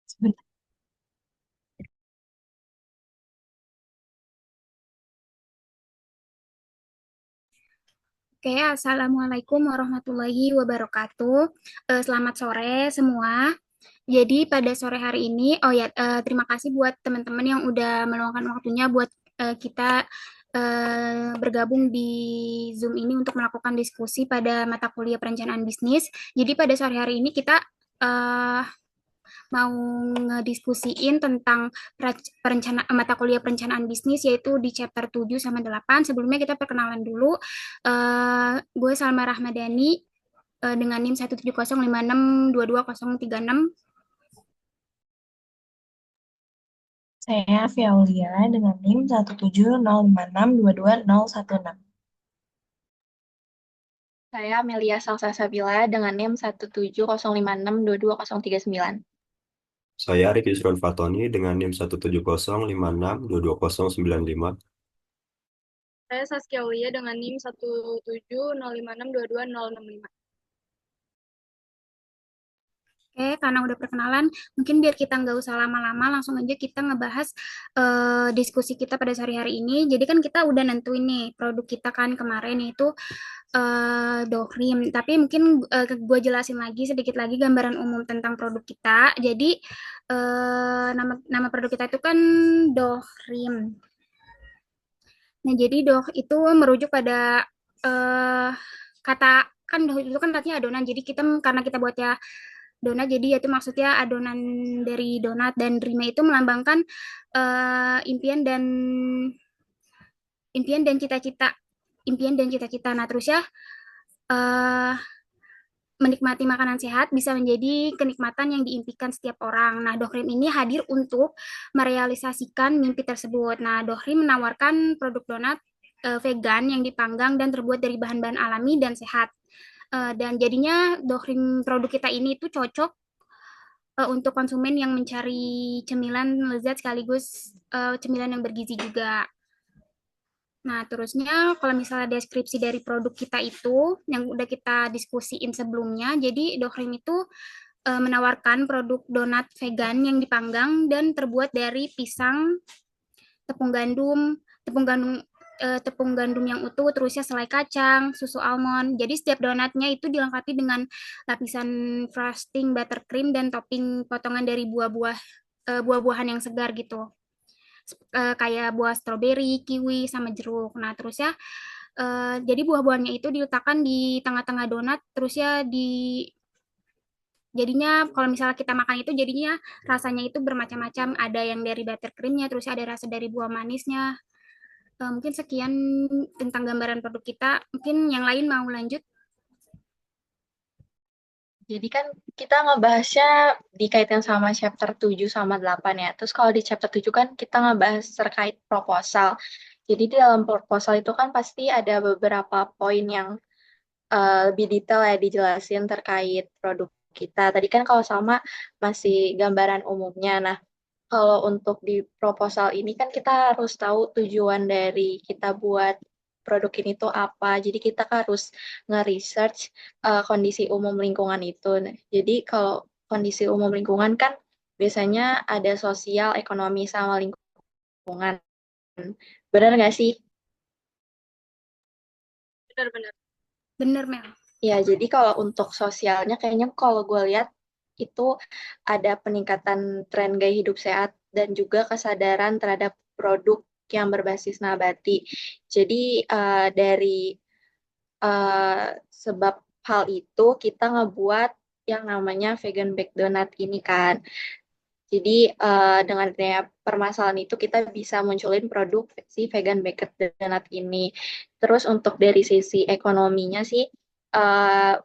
Sebentar. Oke, Assalamualaikum warahmatullahi wabarakatuh. Selamat sore semua. Jadi pada sore hari ini, oh ya, terima kasih buat teman-teman yang udah meluangkan waktunya buat kita bergabung di Zoom ini untuk melakukan diskusi pada mata kuliah perencanaan bisnis. Jadi pada sore hari ini kita eh, mau ngediskusiin tentang perencanaan mata kuliah perencanaan bisnis yaitu di chapter 7 sama 8. Sebelumnya kita perkenalan dulu. Gue Salma Rahmadani dengan NIM 17056220036. Saya Fiaulia dengan NIM 17056222016. Saya Amelia Salsa Sabila dengan NIM 17056220039. Saya Arif Yusron Fatoni dengan NIM 17056220095. Saya Saskia Aulia dengan NIM 17056222065. Oke, karena udah perkenalan, mungkin biar kita nggak usah lama-lama, langsung aja kita ngebahas diskusi kita pada sehari hari ini. Jadi kan kita udah nentuin nih produk kita kan kemarin yaitu Dohrim. Tapi mungkin gue jelasin lagi sedikit lagi gambaran umum tentang produk kita. Jadi nama nama produk kita itu kan Dohrim. Nah, jadi doh itu merujuk pada eh kata kan doh itu kan artinya adonan. Jadi kita karena kita buat ya donat, jadi itu maksudnya adonan dari donat dan rime itu melambangkan impian dan impian dan cita-cita impian dan cita-cita. Nah, terus ya eh menikmati makanan sehat bisa menjadi kenikmatan yang diimpikan setiap orang. Nah, Dohrim ini hadir untuk merealisasikan mimpi tersebut. Nah, Dohrim menawarkan produk donat vegan yang dipanggang dan terbuat dari bahan-bahan alami dan sehat. Dan jadinya Dohrim produk kita ini tuh cocok untuk konsumen yang mencari cemilan lezat sekaligus cemilan yang bergizi juga. Nah, terusnya kalau misalnya deskripsi dari produk kita itu yang udah kita diskusiin sebelumnya, jadi Dohrim itu menawarkan produk donat vegan yang dipanggang dan terbuat dari pisang, tepung gandum, tepung gandum tepung gandum yang utuh, terusnya selai kacang, susu almond. Jadi setiap donatnya itu dilengkapi dengan lapisan frosting buttercream dan topping potongan dari buah-buahan yang segar gitu. Kayak buah stroberi, kiwi, sama jeruk. Nah, terus ya jadi buah-buahannya itu diletakkan di tengah-tengah donat, terus ya jadinya kalau misalnya kita makan itu jadinya rasanya itu bermacam-macam, ada yang dari buttercreamnya, terus ada rasa dari buah manisnya. Mungkin sekian tentang gambaran produk kita, mungkin yang lain mau lanjut. Jadi kan kita ngebahasnya dikaitkan sama chapter 7 sama 8 ya. Terus kalau di chapter 7 kan kita ngebahas terkait proposal. Jadi di dalam proposal itu kan pasti ada beberapa poin yang lebih detail ya dijelasin terkait produk kita. Tadi kan kalau sama masih gambaran umumnya. Nah, kalau untuk di proposal ini kan kita harus tahu tujuan dari kita buat produk ini tuh apa. Jadi kita harus nge-research kondisi umum lingkungan itu. Nah, jadi kalau kondisi umum lingkungan kan biasanya ada sosial, ekonomi, sama lingkungan. Benar nggak sih? Benar-benar. Bener, Mel. Ya, jadi kalau untuk sosialnya kayaknya kalau gue lihat itu ada peningkatan tren gaya hidup sehat dan juga kesadaran terhadap produk yang berbasis nabati. Jadi dari sebab hal itu kita ngebuat yang namanya vegan baked donut ini kan. Jadi dengan adanya permasalahan itu kita bisa munculin produk si vegan baked donut ini. Terus untuk dari sisi ekonominya sih eh,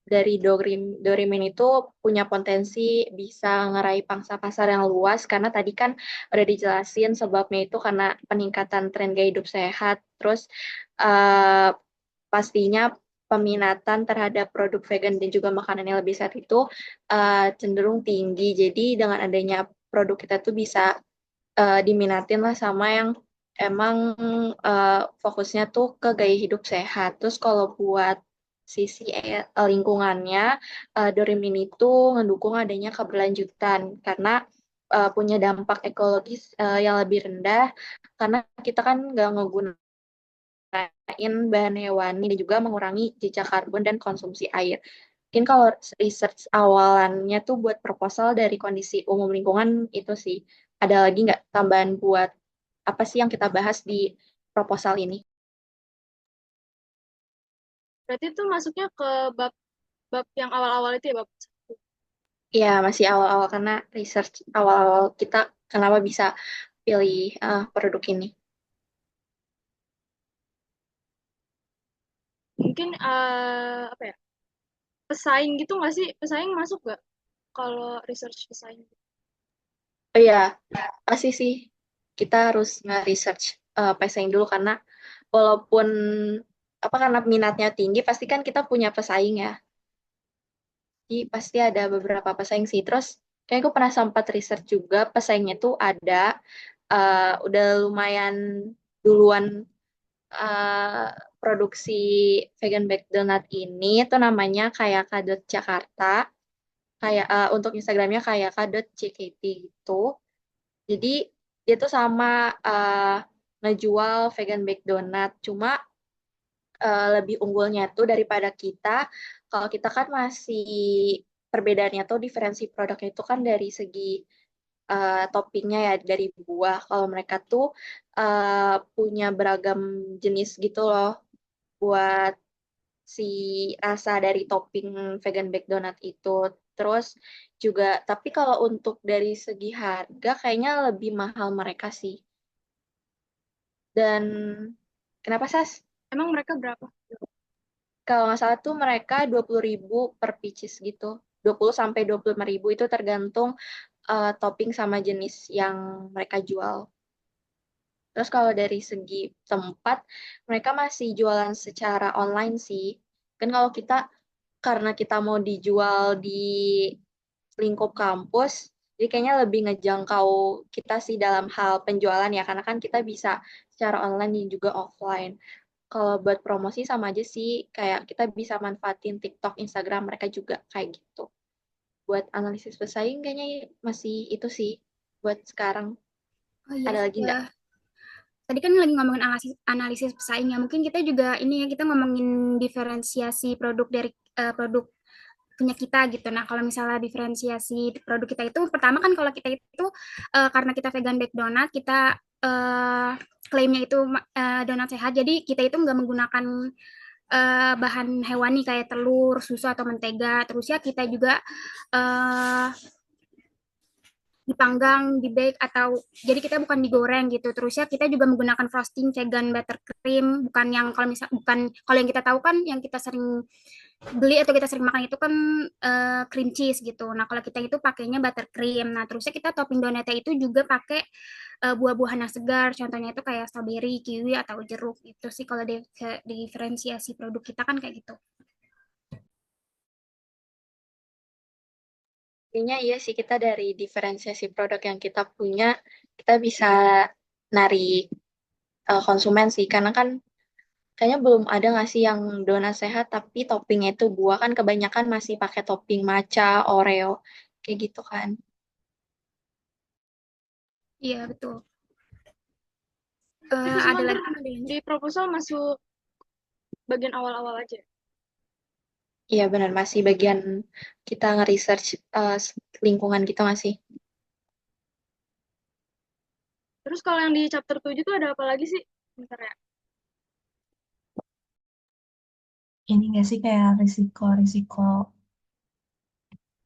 dari Dorimin itu punya potensi bisa ngeraih pangsa pasar yang luas karena tadi kan udah dijelasin sebabnya itu karena peningkatan tren gaya hidup sehat. Terus eh, pastinya peminatan terhadap produk vegan dan juga makanan yang lebih sehat itu cenderung tinggi. Jadi dengan adanya produk kita tuh bisa diminatin lah sama yang emang fokusnya tuh ke gaya hidup sehat. Terus kalau buat sisi lingkungannya, Dorimin itu mendukung adanya keberlanjutan karena punya dampak ekologis yang lebih rendah karena kita kan nggak ngegunain bahan hewani dan juga mengurangi jejak karbon dan konsumsi air. Mungkin kalau research awalannya tuh buat proposal dari kondisi umum lingkungan itu sih. Ada lagi nggak tambahan buat apa sih yang kita bahas di proposal ini? Berarti itu masuknya ke bab bab yang awal-awal itu ya, bab 1. Ya, masih awal-awal karena research awal-awal kita kenapa bisa pilih produk ini. Mungkin apa ya? Pesaing gitu nggak sih? Pesaing masuk nggak kalau research pesaing? Oh iya, pasti sih kita harus nge-research pesaing dulu karena walaupun apa karena minatnya tinggi, pasti kan kita punya pesaing ya. Jadi pasti ada beberapa pesaing sih. Terus kayak aku pernah sempat research juga pesaingnya tuh ada udah lumayan duluan eh, produksi vegan baked donut ini tuh namanya kayak Kadot Jakarta. Kayak untuk Instagramnya kayak kadot.jkt gitu. Jadi dia tuh sama ngejual vegan baked donut. Cuma lebih unggulnya tuh daripada kita. Kalau kita kan masih perbedaannya tuh diferensi produknya itu kan dari segi toppingnya ya dari buah. Kalau mereka tuh punya beragam jenis gitu loh buat si rasa dari topping vegan baked donut itu. Terus juga, tapi kalau untuk dari segi harga kayaknya lebih mahal mereka sih. Dan kenapa Sas? Emang mereka berapa? Kalau nggak salah tuh mereka 20.000 per pieces gitu. 20 sampai 25.000 itu tergantung topping sama jenis yang mereka jual. Terus kalau dari segi tempat, mereka masih jualan secara online sih. Kan kalau kita, karena kita mau dijual di lingkup kampus, jadi kayaknya lebih ngejangkau kita sih dalam hal penjualan ya, karena kan kita bisa secara online dan juga offline. Kalau buat promosi sama aja sih, kayak kita bisa manfaatin TikTok, Instagram mereka juga kayak gitu. Buat analisis pesaing kayaknya masih itu sih buat sekarang. Oh iya, Ada lagi nggak? tadi kan lagi ngomongin analisis pesaing ya. Mungkin kita juga ini ya, kita ngomongin diferensiasi produk dari produk punya kita gitu. Nah, kalau misalnya diferensiasi produk kita itu, pertama kan kalau kita itu karena kita vegan baked donut, kita klaimnya itu donat sehat. Jadi kita itu nggak menggunakan bahan hewani kayak telur, susu atau mentega. Terus ya kita juga eh, dipanggang, di bake atau jadi kita bukan digoreng gitu. Terus ya kita juga menggunakan frosting vegan buttercream, bukan yang kalau misal bukan kalau yang kita tahu kan yang kita sering beli atau kita sering makan itu kan cream cheese gitu. Nah, kalau kita itu pakainya buttercream. Nah, terusnya kita topping donatnya itu juga pakai buah-buahan yang segar. Contohnya itu kayak strawberry, kiwi atau jeruk. Itu sih kalau diferensiasi produk kita kan kayak gitu. Kayaknya iya sih kita dari diferensiasi produk yang kita punya, kita bisa narik konsumen sih. Karena kan kayaknya belum ada nggak sih yang donat sehat tapi toppingnya itu buah kan kebanyakan masih pakai topping matcha, Oreo, kayak gitu kan. Iya, betul. Itu semua Ada ntar lagi di proposal masuk bagian awal-awal aja. Iya benar masih bagian kita nge-research lingkungan gitu nggak sih? Terus kalau yang di chapter 7 tuh ada apa lagi sih? Bentar ya. Ini nggak sih kayak risiko-risiko,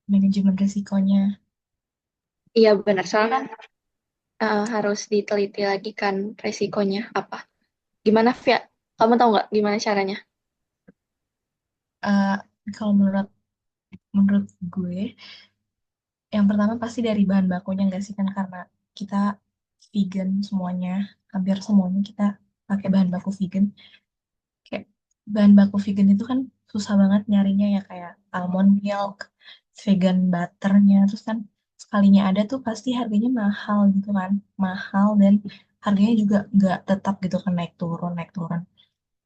manajemen risikonya. Iya benar soalnya kan harus diteliti lagi kan resikonya apa. Gimana Via? Kamu tahu nggak gimana caranya? Eh, Kalau menurut gue, yang pertama pasti dari bahan bakunya nggak sih, karena kita vegan semuanya, hampir semuanya kita pakai bahan baku vegan. Kayak bahan baku vegan itu kan susah banget nyarinya ya, kayak almond milk, vegan butternya, terus kan sekalinya ada tuh pasti harganya mahal gitu kan, mahal dan harganya juga nggak tetap gitu kan, naik turun.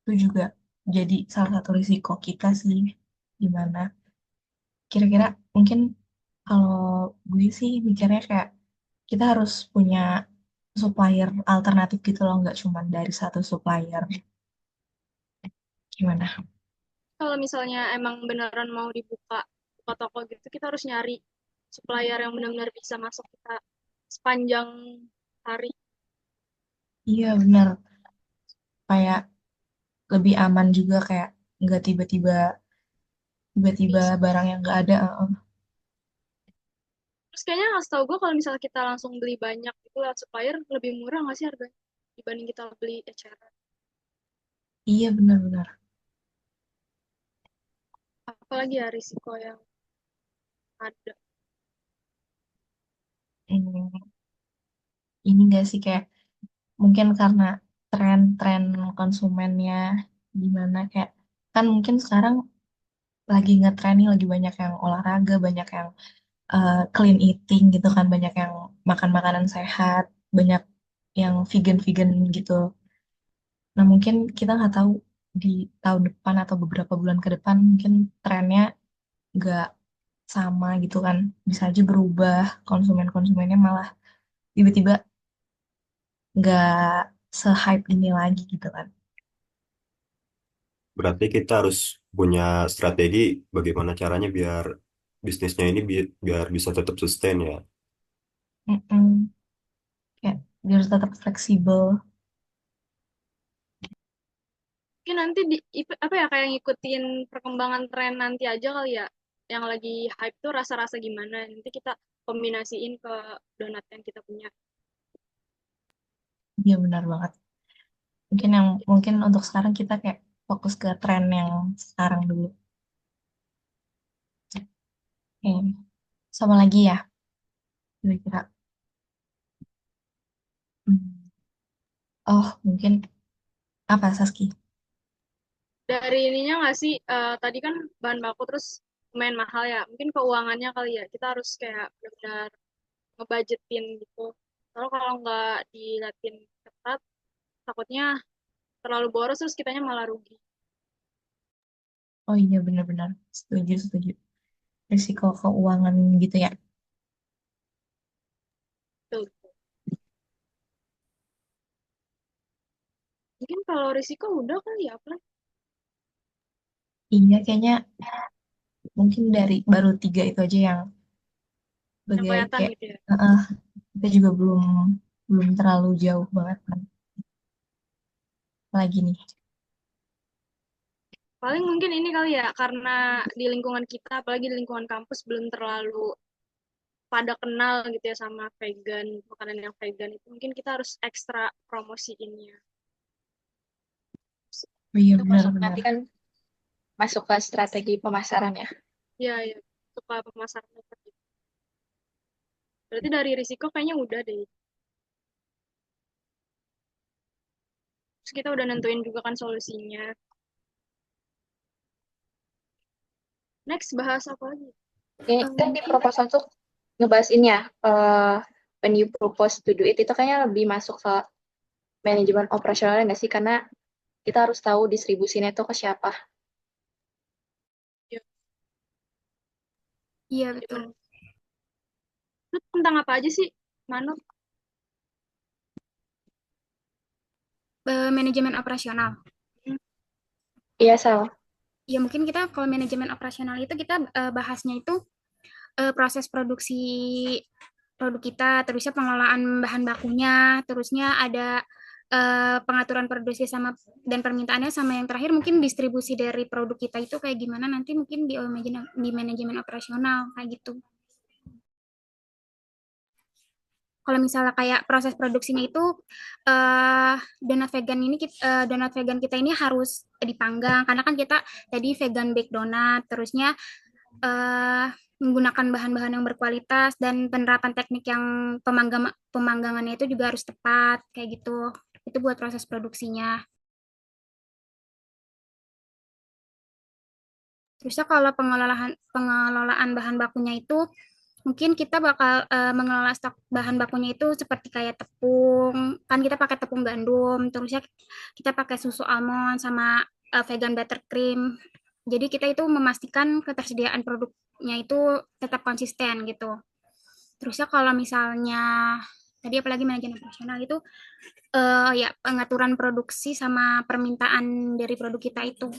Itu juga jadi salah satu risiko kita sih, gimana kira-kira mungkin kalau gue sih mikirnya kayak kita harus punya supplier alternatif gitu loh, nggak cuma dari satu supplier. Gimana? Kalau misalnya emang beneran mau buka toko gitu, kita harus nyari supplier yang benar-benar bisa masuk kita sepanjang hari. Iya benar, kayak lebih aman juga, kayak nggak tiba-tiba Bisa. barang yang nggak ada. Terus kayaknya nggak tahu gue kalau misalnya kita langsung beli banyak itu lewat supplier lebih murah nggak sih harganya dibanding kita beli eceran. Iya benar-benar. Apalagi ya risiko yang ada. Hmm, ini nggak sih, kayak mungkin karena tren-tren konsumennya gimana, kayak kan mungkin sekarang lagi ngetren nih, lagi banyak yang olahraga, banyak yang clean eating gitu kan, banyak yang makan makanan sehat, banyak yang vegan-vegan gitu. Nah mungkin kita nggak tahu di tahun depan atau beberapa bulan ke depan mungkin trennya nggak sama gitu kan, bisa aja berubah, konsumennya malah tiba-tiba nggak se-hype ini lagi gitu kan. Berarti kita harus punya strategi bagaimana caranya biar bisnisnya ini biar bisa tetap sustain ya. Mm-mm. Kayak dia harus tetap fleksibel. Mungkin nanti apa ya kayak ngikutin perkembangan tren nanti aja kali ya. Yang lagi hype tuh rasa-rasa gimana. Nanti kita kombinasiin ke donat yang kita punya. Dia benar banget. Mungkin untuk sekarang kita kayak fokus ke tren yang sekarang dulu. Oke. Sama lagi ya, kira-kira. Hmm. Oh, mungkin apa, Saski? Dari ininya nggak sih, tadi kan bahan baku terus lumayan mahal ya. Mungkin keuangannya kali ya. Kita harus kayak benar-benar ngebudgetin gitu. Kalau nggak dilatin ketat, takutnya terlalu boros terus kitanya malah rugi. Oh iya, benar-benar. Setuju, setuju. Risiko keuangan gitu ya. Tuh. Mungkin kalau risiko udah kali ya, apa? Iya, kayaknya mungkin dari baru tiga itu aja yang Yang sebagai kelihatan kayak gitu ya. kita juga belum belum terlalu jauh banget kan. Lagi nih. Paling mungkin ini kali ya, karena di lingkungan kita, apalagi di lingkungan kampus, belum terlalu pada kenal gitu ya sama vegan, makanan yang vegan itu. Mungkin kita harus ekstra promosiinnya. Oh iya, Itu masuk benar-benar. nanti kan masuk ke strategi pemasaran ya. Ya, ya, suka pemasaran gitu. Berarti dari risiko kayaknya udah deh. Terus kita udah nentuin juga kan solusinya. Next, bahas apa lagi? Ini kan di proposal tuh ngebahas ini ya, when you propose to do it, itu kayaknya lebih masuk ke manajemen operasionalnya nggak sih? Karena kita harus tahu distribusinya itu ke siapa. Ya, Iya, betul. itu tentang apa aja sih, Manut? Manajemen operasional. Hmm, Iya, salah. Ya mungkin kita kalau manajemen operasional itu kita bahasnya itu proses produksi produk kita, terusnya pengelolaan bahan bakunya, terusnya ada pengaturan produksi sama dan permintaannya, sama yang terakhir mungkin distribusi dari produk kita itu kayak gimana nanti mungkin di manajemen operasional kayak gitu. Kalau misalnya kayak proses produksinya itu donat vegan kita ini harus dipanggang karena kan kita tadi vegan bake donat, terusnya menggunakan bahan-bahan yang berkualitas dan penerapan teknik yang pemanggangannya itu juga harus tepat kayak gitu. Itu buat proses produksinya. Terusnya kalau pengelolaan bahan bakunya itu mungkin kita bakal mengelola stok bahan bakunya itu seperti kayak tepung, kan kita pakai tepung gandum, terusnya kita pakai susu almond sama vegan buttercream. Jadi kita itu memastikan ketersediaan produknya itu tetap konsisten gitu. Terusnya kalau misalnya tadi apalagi manajemen operasional itu ya pengaturan produksi sama permintaan dari produk kita itu.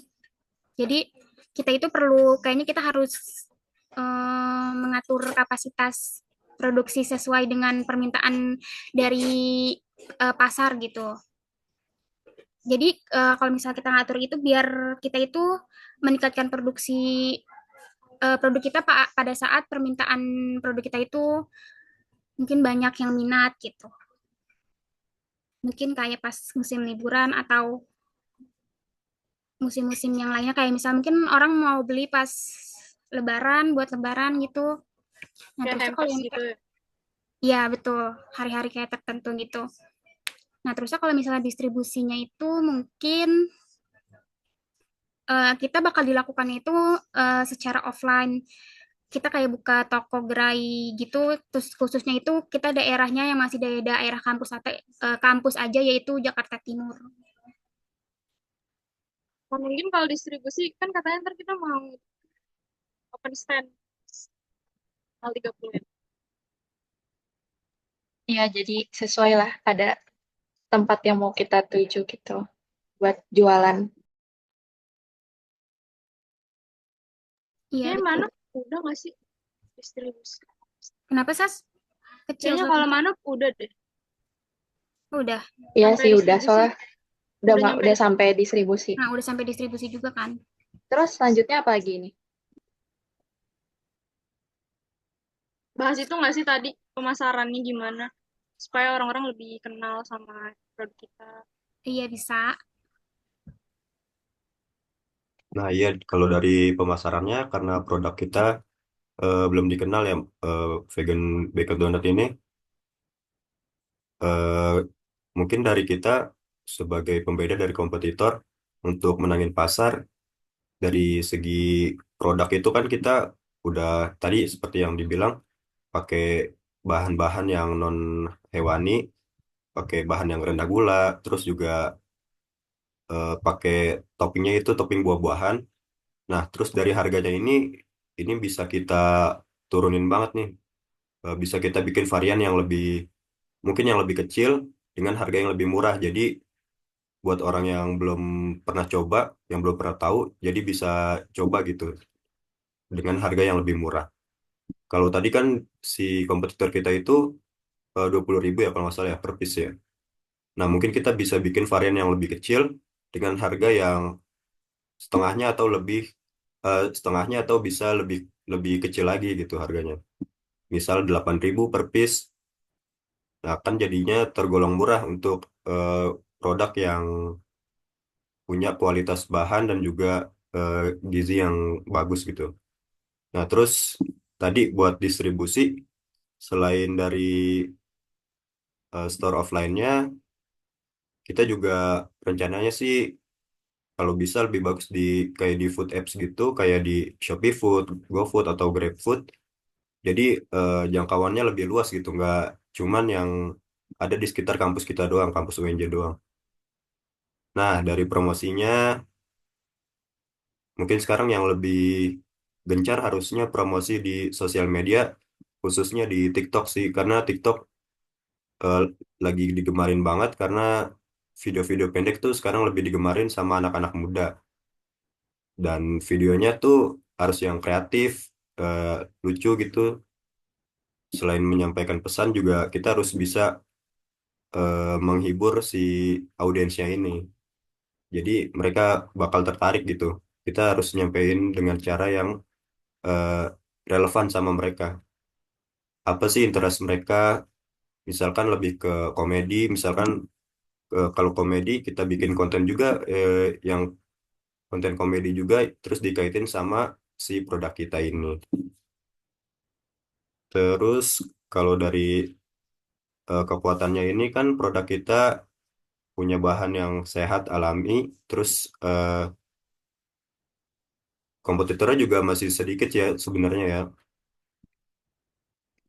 Jadi kita itu perlu kayaknya kita harus mengatur kapasitas produksi sesuai dengan permintaan dari pasar gitu. Jadi kalau misalnya kita ngatur itu biar kita itu meningkatkan produksi produk kita pada saat permintaan produk kita itu mungkin banyak yang minat gitu. Mungkin kayak pas musim liburan atau musim-musim yang lainnya kayak misal mungkin orang mau beli pas lebaran buat lebaran gitu. Nah, Kayak terusnya kalau hampers yang gitu ya. ya betul, hari-hari kayak tertentu gitu. Nah, terusnya kalau misalnya distribusinya itu mungkin kita bakal dilakukan itu secara offline. Kita kayak buka toko gerai gitu, terus khususnya itu kita daerahnya yang masih daerah kampus atau kampus aja yaitu Jakarta Timur. Nah, mungkin kalau distribusi kan katanya ntar kita mau open stand tanggal 30 ya. Iya, jadi sesuai lah ada tempat yang mau kita tuju gitu buat jualan. Iya Kayaknya betul. mana udah nggak sih distribusi? Kenapa Sas? Kecil Kayaknya kalau suaranya. mana udah deh. Udah. Iya Sampai sih udah, distribusi, soalnya udah udah nyampe udah sampai distribusi. distribusi. Nah, udah sampai distribusi juga kan. Terus selanjutnya apa lagi nih? Bahas itu nggak sih tadi pemasarannya gimana? Supaya orang-orang lebih kenal sama produk kita. Iya bisa. Nah, iya kalau dari pemasarannya karena produk kita belum dikenal ya, vegan baked donut ini, eh, mungkin dari kita sebagai pembeda dari kompetitor untuk menangin pasar dari segi produk itu kan kita udah tadi seperti yang dibilang pakai bahan-bahan yang non hewani, pakai bahan yang rendah gula, terus juga pakai toppingnya itu topping buah-buahan. Nah, terus dari harganya ini bisa kita turunin banget nih. Bisa kita bikin varian yang lebih mungkin yang lebih kecil dengan harga yang lebih murah. Jadi buat orang yang belum pernah coba, yang belum pernah tahu, jadi bisa coba gitu dengan harga yang lebih murah. Kalau tadi kan si kompetitor kita itu 20.000 ya kalau nggak salah ya per piece ya. Nah mungkin kita bisa bikin varian yang lebih kecil dengan harga yang setengahnya atau lebih setengahnya atau bisa lebih lebih kecil lagi gitu harganya. Misal 8.000 per piece. Nah kan jadinya tergolong murah untuk produk yang punya kualitas bahan dan juga eh, gizi yang bagus gitu. Nah, terus tadi buat distribusi, selain dari store offline-nya, kita juga rencananya sih kalau bisa lebih bagus di kayak di food apps gitu, kayak di Shopee Food, GoFood atau GrabFood. Jadi jangkauannya lebih luas gitu, nggak cuman yang ada di sekitar kampus kita doang, kampus UNJ doang. Nah, dari promosinya, mungkin sekarang yang lebih gencar harusnya promosi di sosial media, khususnya di TikTok sih, karena TikTok eh, lagi digemarin banget karena video-video pendek tuh sekarang lebih digemarin sama anak-anak muda. Dan videonya tuh harus yang kreatif, eh, lucu gitu. Selain menyampaikan pesan juga kita harus bisa menghibur si audiensnya ini. Jadi mereka bakal tertarik gitu. Kita harus nyampein dengan cara yang eh, relevan sama mereka. Apa sih interest mereka? Misalkan lebih ke komedi, misalkan kalau komedi kita bikin konten juga yang konten komedi juga terus dikaitin sama si produk kita ini. Terus kalau dari kekuatannya ini kan produk kita punya bahan yang sehat alami, terus kompetitornya juga masih sedikit ya sebenarnya ya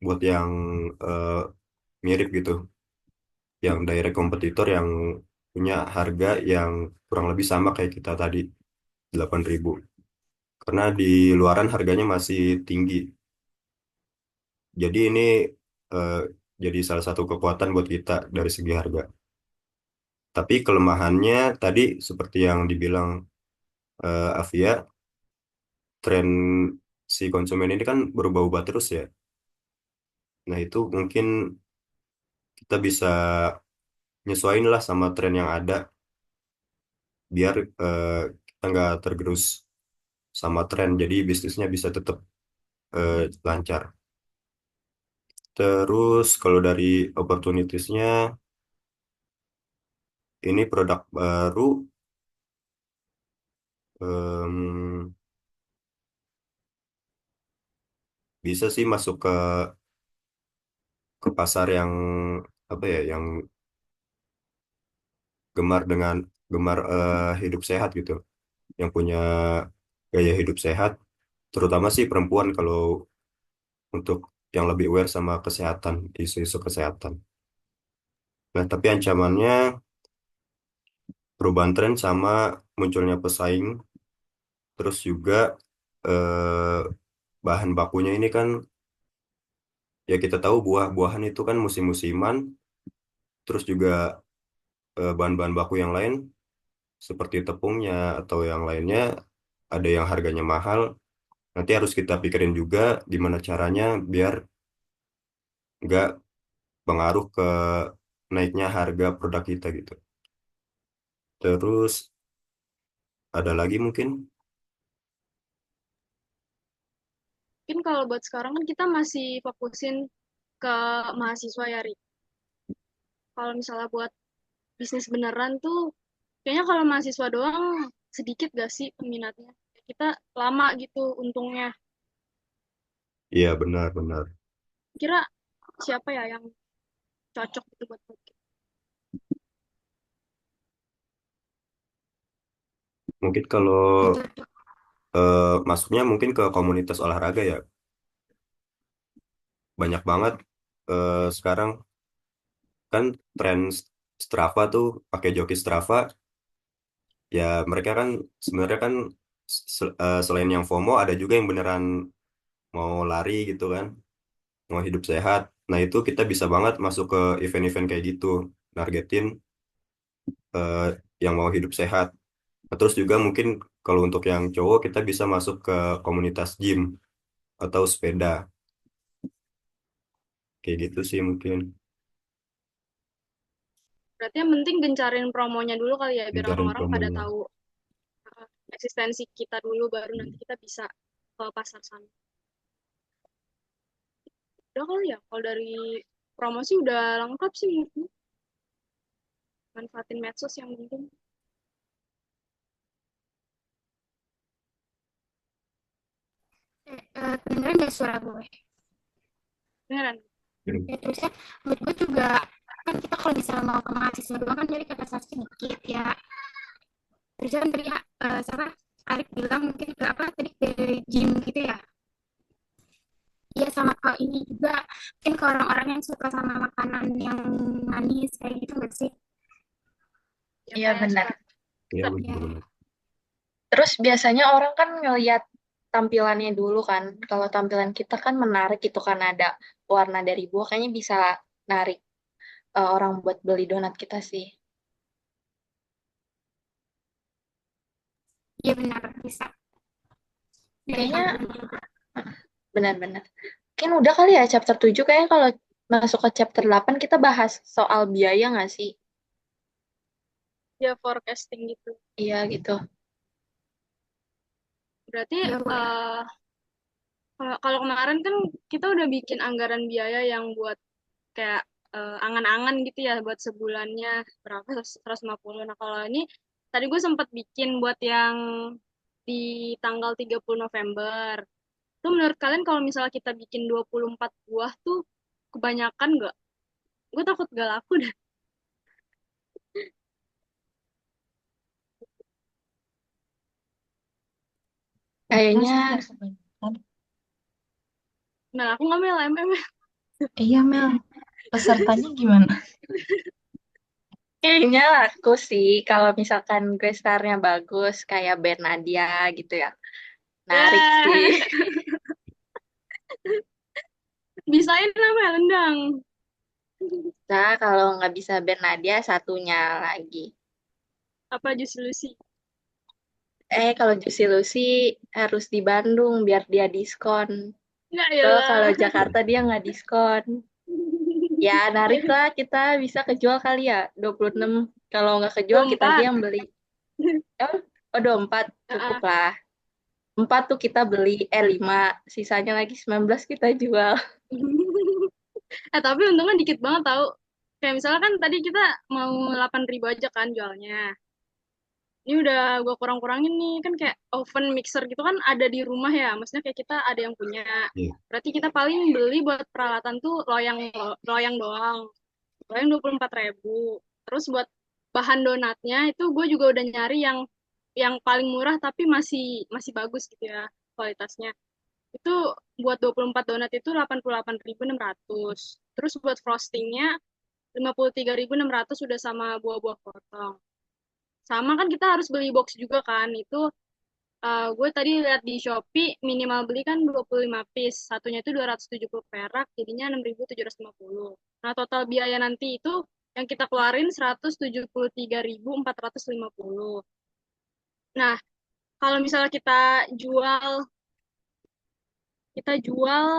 buat yang eh, mirip gitu, yang direct kompetitor yang punya harga yang kurang lebih sama kayak kita tadi 8.000. Karena di luaran harganya masih tinggi. Jadi ini eh, jadi salah satu kekuatan buat kita dari segi harga. Tapi kelemahannya tadi seperti yang dibilang Avia, tren si konsumen ini kan berubah-ubah terus ya. Nah itu mungkin kita bisa nyesuaiin lah sama tren yang ada biar kita nggak tergerus sama tren. Jadi bisnisnya bisa tetap lancar. Terus kalau dari opportunitiesnya, ini produk baru em, bisa sih masuk ke pasar yang apa ya, yang gemar hidup sehat gitu, yang punya gaya hidup sehat, terutama sih perempuan kalau untuk yang lebih aware sama kesehatan, isu-isu kesehatan. Nah, tapi ancamannya perubahan tren sama munculnya pesaing, terus juga eh, bahan bakunya ini kan, ya kita tahu buah-buahan itu kan musim-musiman, terus juga bahan-bahan baku yang lain seperti tepungnya atau yang lainnya ada yang harganya mahal. Nanti harus kita pikirin juga gimana caranya biar nggak pengaruh ke naiknya harga produk kita gitu. Terus ada lagi mungkin, Mungkin kalau buat sekarang kan kita masih fokusin ke mahasiswa ya, Ri. Kalau misalnya buat bisnis beneran tuh, kayaknya kalau mahasiswa doang sedikit gak sih peminatnya? Kita lama gitu untungnya. iya benar-benar. Kira siapa ya yang cocok gitu buat podcast? Mungkin kalau Yang cocok. masuknya mungkin ke komunitas olahraga ya, banyak banget sekarang kan tren Strava tuh, pakai joki Strava ya, mereka kan sebenarnya kan selain yang FOMO ada juga yang beneran mau lari gitu kan, mau hidup sehat. Nah itu kita bisa banget masuk ke event-event kayak gitu, nargetin eh, yang mau hidup sehat. Nah, terus juga mungkin kalau untuk yang cowok kita bisa masuk ke komunitas gym atau sepeda, kayak gitu sih mungkin, Berarti yang penting gencarin promonya dulu kali ya, biar mencari orang-orang pada promonya. tahu eksistensi kita dulu, baru nanti kita bisa ke pasar sana. Udah kali ya, kalau dari promosi udah lengkap sih menurutku. Manfaatin medsos yang penting. Kedengeran gak suara gue? Beneran. Ya terusnya menurut gue juga kan kita kalau misalnya mau ke mahasiswa doang kan jadi kata sedikit ya. Terusnya kan tadi siapa Arif bilang mungkin ke apa tadi ke gym gitu ya. Iya sama ke ini juga mungkin ke orang-orang yang suka sama makanan yang manis kayak gitu nggak sih? Ya, Iya kayak benar. Ya Ya, benar-benar. Terus biasanya orang kan ngelihat tampilannya dulu kan. Kalau tampilan kita kan menarik itu kan ada warna dari buah, kayaknya bisa narik orang buat beli donat kita sih. iya benar bisa dari Kayaknya tampilan juga. benar-benar. Mungkin udah kali ya chapter 7, kayaknya kalau masuk ke chapter 8 kita bahas soal biaya nggak sih? ya forecasting gitu. Iya gitu. Berarti Ya boleh. kalau kemarin kan kita udah bikin anggaran biaya yang buat kayak angan-angan gitu ya buat sebulannya berapa 150. Nah, kalau ini tadi gue sempat bikin buat yang di tanggal 30 November. Tuh menurut kalian kalau misalnya kita bikin 24 buah tuh kebanyakan nggak? Gue takut gak laku dah. Kayaknya Enggak sih, nggak kebanyakan. Nah, aku ngambil MM. Iya, Mel. Pesertanya gimana? kayaknya laku sih kalau misalkan gue star-nya bagus kayak band Nadia gitu ya. Narik sih. Ya, Bisain apa ya, Lendang? Nah, kalau nggak bisa Bernadia, satunya lagi. Apa Juicy Lucy? Kalau Juicy Lucy harus di Bandung biar dia diskon. Enggak ya Kalau lah. Jakarta dia nggak diskon. Ya, narik lah kita bisa kejual kali ya. 26. Kalau nggak kejual kita aja 24. yang beli. Oh, 24 cukup Heeh. lah. 4 tuh kita beli, 5. Sisanya lagi 19 kita jual. Tapi untungnya dikit banget tahu. Kayak misalnya kan tadi kita mau 8.000 aja kan jualnya. Ini udah gue kurang-kurangin nih, kan kayak oven mixer gitu kan ada di rumah ya, maksudnya kayak kita ada yang punya. Iya. Berarti kita paling beli buat peralatan tuh loyang doang, loyang 24.000. Terus buat bahan donatnya itu gue juga udah nyari yang paling murah tapi masih masih bagus gitu ya kualitasnya. Itu buat 24 donat itu 88.600. Terus buat frostingnya 53.600 sudah sama buah-buah potong. Sama kan kita harus beli box juga kan. Itu gue tadi lihat di Shopee minimal beli kan 25 piece. Satunya itu 270 perak, jadinya 6.750. Nah, total biaya nanti itu yang kita keluarin 173.450. Nah, kalau misalnya kita jual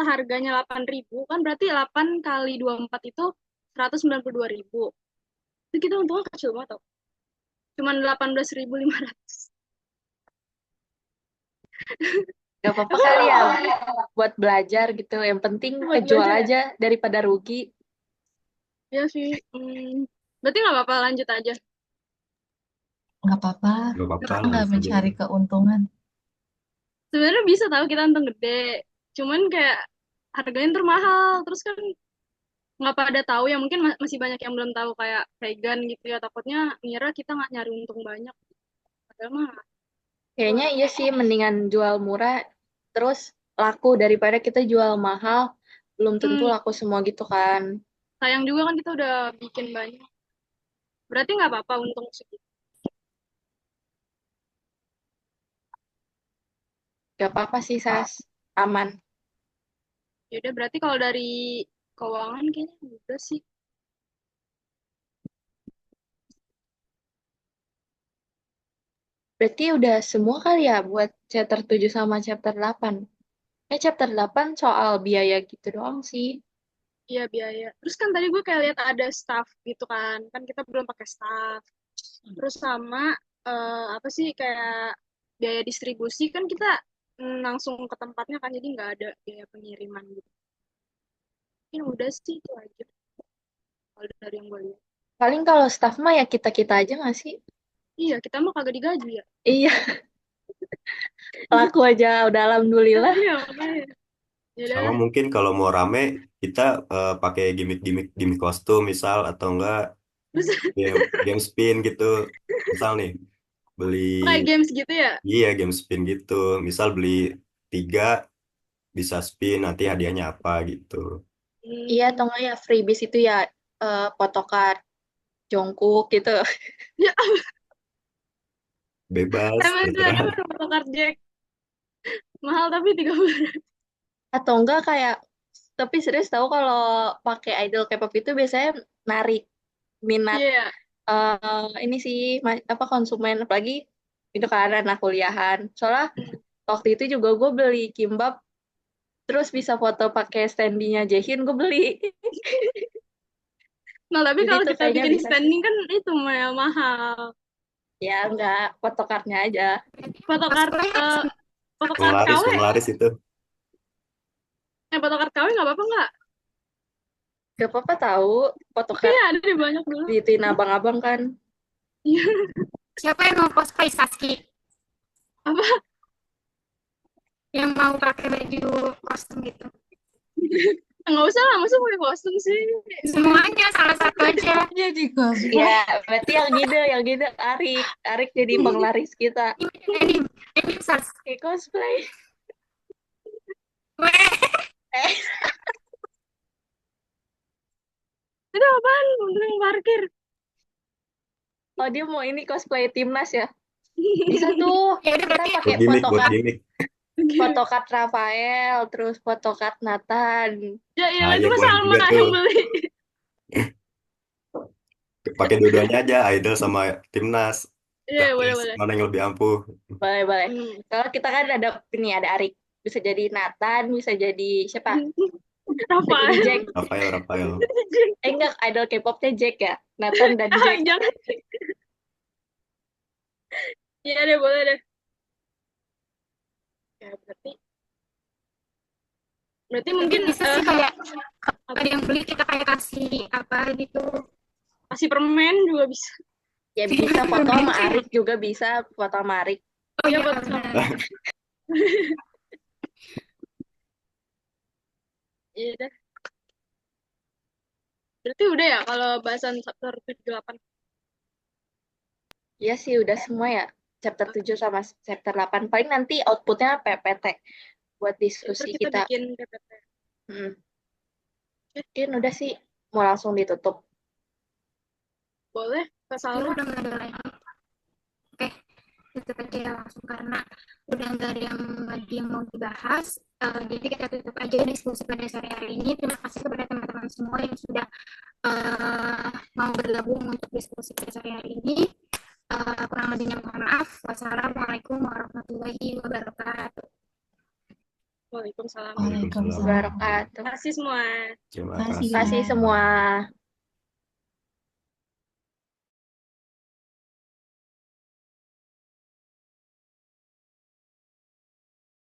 harganya 8.000 kan berarti 8 kali 24 itu 192.000. Itu kita untungnya kecil banget tau. Cuman 18.500. Gak apa-apa kali ya buat belajar gitu. Yang penting Buat kejual belajar ya? aja daripada rugi. Ya sih. Berarti nggak apa-apa, lanjut aja. Nggak apa-apa, Gak apa-apa, kita nggak lanjut aja. mencari keuntungan. Sebenarnya bisa tahu kita untung gede. Cuman kayak harganya ntar mahal. Terus kan nggak pada tahu ya. Mungkin masih banyak yang belum tahu kayak vegan gitu ya. Takutnya ngira kita nggak nyari untung banyak. Padahal mah Kayaknya iya sih, mendingan jual murah terus laku daripada kita jual mahal. Belum tentu hmm, laku semua gitu kan. sayang juga kan kita udah bikin banyak. Berarti nggak apa-apa untung segitu. Gak apa-apa sih, Sas. Aman. Yaudah berarti kalau dari keuangan kayaknya udah sih. Berarti udah semua kali ya buat chapter 7 sama chapter 8. Chapter 8 soal biaya gitu doang sih. Iya biaya. Terus kan tadi gue kayak lihat ada staff gitu kan. Kan kita belum pakai staff. Terus sama apa sih kayak biaya distribusi kan kita langsung ke tempatnya kan jadi nggak ada biaya pengiriman gitu. Mungkin udah sih itu aja kalau dari yang gue lihat. Paling kalau staff mah ya kita-kita aja nggak sih? Iya kita mah kagak digaji ya. Iya, laku aja udah alhamdulillah. Iya makanya. Ya Sama udah. mungkin kalau mau rame, kita pakai gimmick-gimmick gimmick kostum misal, atau enggak Terus game spin gitu. Misal nih, beli, kayak games gitu ya. iya game spin gitu. Misal beli 3, bisa spin, nanti hadiahnya apa gitu. Iya, atau nggak ya freebies itu ya photocard Jungkook gitu. Ya Bebas, emang itu ada terserah. photocard Jack mahal tapi 30. Atau enggak kayak, tapi serius tahu kalau pakai idol K-pop itu biasanya narik minat Iya. ini sih apa konsumen apalagi itu kan anak kuliahan. Soalnya waktu itu juga gue beli kimbab terus bisa foto pakai standinya Jaehyun gue beli. Nah tapi Jadi kalau tuh kita kayaknya bikin bisa sih. standing kan itu mahal. Ya enggak, photocardnya aja. Photocard Cosplay eh photocard Penglaris, KW. penglaris itu. Photocard KW nggak apa-apa nggak? Gak apa-apa tahu Oke photocard ya ada di banyak dulu. diituin abang-abang kan. Iya. Siapa yang mau cosplay Saski? Apa? Yang mau pakai baju kostum gitu? Nggak usah lah, masa pakai kostum sih? Semuanya salah satu aja. Jadi cosplay. Ya, berarti yang gede Arik. Arik jadi penglaris kita. Ini Sas. Kayak cosplay. Weh, Eh, Itu apaan? Beneran parkir. oh dia mau ini cosplay timnas ya. Bisa tuh. ya udah Kita berarti pakai Buat gimmick, buat photocard. gimmick. photocard Rafael, terus photocard Nathan. Ya iya Nah, itu iya mah boleh Salma juga tuh. yang beli. Pakai dua-duanya aja, Idol sama Timnas. Iya Kita boleh tes boleh. mana yang lebih ampuh. Boleh, boleh. Hmm. Kalau kita kan ada ini, ada Arik. Bisa jadi Nathan, bisa jadi siapa? Bisa jadi Rafael. Jack. Rafael. Enggak, idol K-popnya Jack ya. Nathan dan Jack. Jangan. Iya deh boleh deh. Ya berarti mungkin bisa sih kayak kalau ada yang beli kita kayak kasih apa gitu. kasih permen juga bisa. Ya bisa foto sama Arik juga bisa, foto sama Arik. Oh Iya iya buat benar. Iya deh. Berarti udah ya kalau bahasan chapter 78. Iya sih udah semua ya. Chapter 7 sama chapter 8. Paling nanti outputnya PPT buat Terus diskusi kita kita. bikin PPT. Hmm. Mungkin udah sih mau langsung ditutup. Boleh, Kak Ya Salma. udah nggak ada lagi. Oke, tutup aja ya langsung karena udah nggak ada yang lagi yang mau dibahas. Jadi kita tutup aja diskusi pada sore hari ini. Terima kasih kepada teman-teman semua yang sudah mau bergabung untuk diskusi pada sore hari ini. Kurang lebihnya mohon maaf. Wassalamualaikum warahmatullahi wabarakatuh. Waalaikumsalam. Waalaikumsalam. Wabarakatuh. Terima kasih semua. Terima Terima kasih, kasih. Terima kasih guys. semua.